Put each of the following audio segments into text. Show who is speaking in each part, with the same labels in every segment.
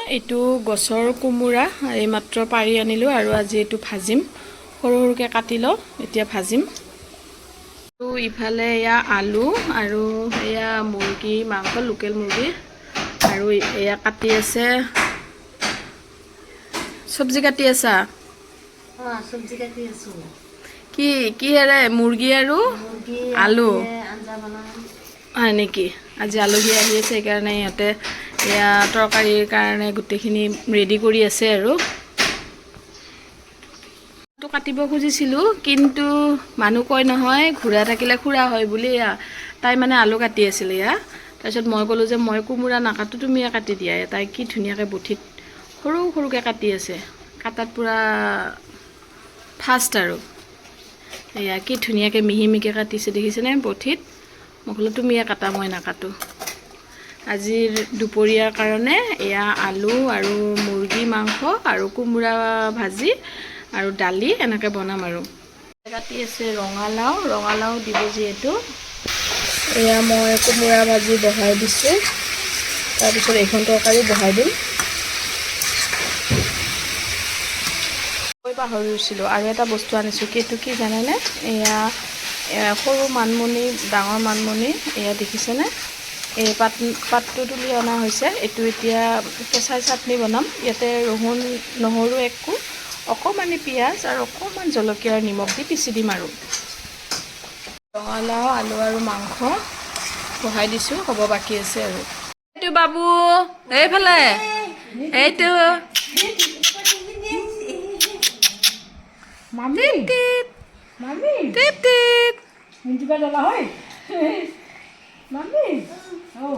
Speaker 1: এইটো গছৰ কোমোৰা এইমাত্ৰ পাৰি আনিলোঁ আৰু আজি এইটো ভাজিম সৰু সৰুকৈ কাটি লওঁ এতিয়া ভাজিম তো ইফালে এয়া আলু আৰু এয়া মুৰ্গী মাংস লোকেল মুৰ্গী আৰু এয়া কাটি আছে সবজি কাটি আছা
Speaker 2: সবজি কাটি আছো
Speaker 1: কি কি হেৰে মুৰ্গী আৰু আলু
Speaker 2: আঞ্জা বনাম
Speaker 1: হয় নেকি আজি আলহী আহি আছে সেইকাৰণে ইহঁতে এয়া তৰকাৰীৰ কাৰণে গোটেইখিনি ৰেডি কৰি আছে আৰু তো কাটিব খুজিছিলোঁ কিন্তু মানুহ কয় নহয় ঘূৰা থাকিলে খুৰা হয় বুলি তাই মানে আলু কাটি আছিল এয়া তাৰপিছত মই ক'লোঁ যে মই কোমোৰা নাকাটো তুমিয়ে কাটি দিয়া তাই কি ধুনীয়াকৈ বঠিত সৰু সৰুকৈ কাটি আছে কাটাত পূৰা ফাষ্ট আৰু এয়া কি ধুনীয়াকৈ মিহি মিহিকৈ কাটিছে দেখিছেনে বঠিত মই ক'লোঁ তুমিয়ে কাটা মই নাকাটো আজিৰ দুপৰীয়াৰ কাৰণে এয়া আলু আৰু মুৰ্গী মাংস আৰু কোমোৰা ভাজি আৰু দালি এনেকৈ বনাম আৰু কাটি আছে ৰঙালাও দিব যিহেতু এয়া মই কোমোৰা ভাজি বহাই দিছোঁ তাৰপিছত এইখন তৰকাৰী বহাই দিম মই পাহৰি গৈছিলোঁ আৰু এটা বস্তু আনিছোঁ সেইটো কি জানেনে এয়া সৰু মানমুনি ডাঙৰ মানমুনি এয়া দেখিছেনে এই পাতটো তুলি অনা হৈছে এইটো এতিয়া কেঁচাই চাটনি বনাম ইয়াতে ৰহুন নহৰু একো অকণমানি পিঁয়াজ আৰু অকণমান জলকীয়া আৰু নিমখ দি পিচি দিম আৰু ৰঙালাও আলু আৰু মাংস বহাই দিছোঁ হ'ব বাকী আছে আৰু এইটো বাবু এইফালে এইটো
Speaker 2: মামি মামি ইন্দিবা দাদা হয় মামি ও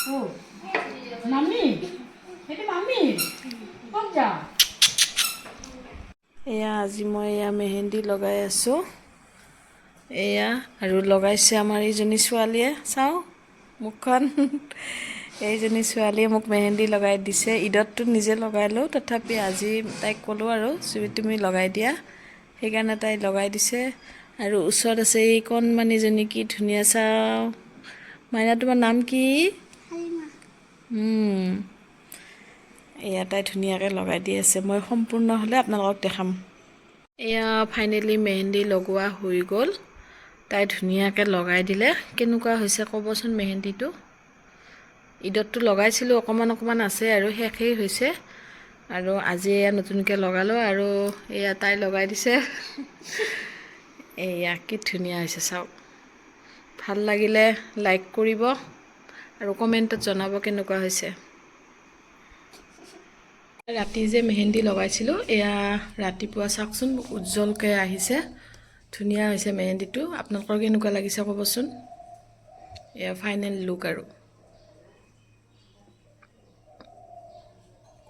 Speaker 2: ও মামি এটা মামি কত যা
Speaker 1: এয়া আজি মই এয়া মেহেন্দি লগাই আছোঁ এয়া আৰু লগাইছে আমাৰ এইজনী ছোৱালীয়ে চাওঁ মুখখন এইজনী ছোৱালীয়ে মোক মেহেন্দি লগাই দিছে ঈদততো নিজে লগাই লওঁ তথাপি আজি তাইক ক'লোঁ আৰু তুমি লগাই দিয়া সেইকাৰণে তাই লগাই দিছে আৰু ওচৰত আছে এই কণমানিজনী কি ধুনীয়া চাওঁ মাইনা তোমাৰ নাম কি এয়া তাই ধুনীয়াকৈ লগাই দি আছে মই সম্পূৰ্ণ হ'লে আপোনালোকক দেখাম এয়া ফাইনেলি মেহেন্দি লগোৱা হৈ গ'ল তাই ধুনীয়াকৈ লগাই দিলে কেনেকুৱা হৈছে ক'বচোন মেহেন্দিটো ঈদততো লগাইছিলোঁ অকণমান আছে আৰু শেষেই হৈছে আৰু আজি এয়া নতুনকৈ লগালোঁ আৰু এয়া তাই লগাই দিছে এয়া কি ধুনীয়া হৈছে চাওক ভাল লাগিলে লাইক কৰিব আৰু কমেণ্টত জনাব কেনেকুৱা হৈছে ৰাতি যে মেহেন্দি লগাইছিলোঁ এয়া ৰাতিপুৱা চাওকচোন উজ্জ্বলকৈ আহিছে ধুনীয়া হৈছে মেহেন্দিটো আপোনালোকৰ কেনেকুৱা লাগিছে ক'বচোন এয়া ফাইনেল লুক আৰু